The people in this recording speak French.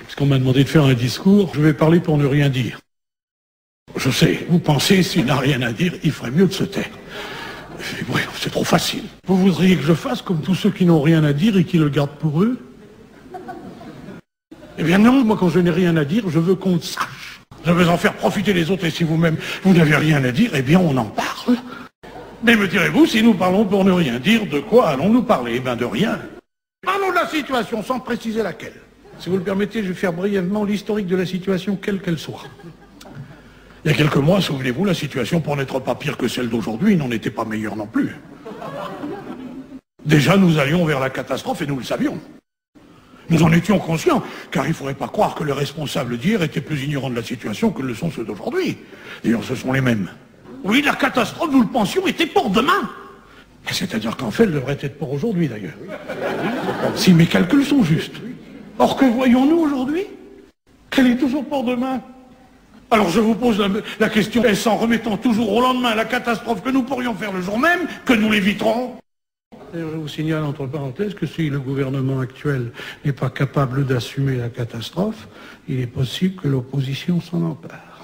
Puisqu'on m'a demandé de faire un discours, je vais parler pour ne rien dire. Je sais, vous pensez, s'il n'a rien à dire, il ferait mieux de se taire. Oui, c'est trop facile. Vous voudriez que je fasse comme tous ceux qui n'ont rien à dire et qui le gardent pour eux? Eh bien non, moi quand je n'ai rien à dire, je veux qu'on le sache. Je veux en faire profiter les autres et si vous-même, vous n'avez rien à dire, eh bien on en parle. Mais me direz-vous, si nous parlons pour ne rien dire, de quoi allons-nous parler? Eh bien de rien. Parlons de la situation sans préciser laquelle. Si vous le permettez, je vais faire brièvement l'historique de la situation, quelle qu'elle soit. Il y a quelques mois, souvenez-vous, la situation, pour n'être pas pire que celle d'aujourd'hui, n'en était pas meilleure non plus. Déjà, nous allions vers la catastrophe et nous le savions. Nous en étions conscients, car il ne faudrait pas croire que les responsables d'hier étaient plus ignorants de la situation que le sont ceux d'aujourd'hui. D'ailleurs, ce sont les mêmes. Oui, la catastrophe, nous le pensions, était pour demain. C'est-à-dire qu'en fait, elle devrait être pour aujourd'hui, d'ailleurs. Si mes calculs sont justes. Or, que voyons-nous aujourd'hui? Qu'elle est toujours pour demain. Alors je vous pose la question, est-ce en remettant toujours au lendemain la catastrophe que nous pourrions faire le jour même, que nous l'éviterons? D'ailleurs, je vous signale entre parenthèses que si le gouvernement actuel n'est pas capable d'assumer la catastrophe, il est possible que l'opposition s'en empare.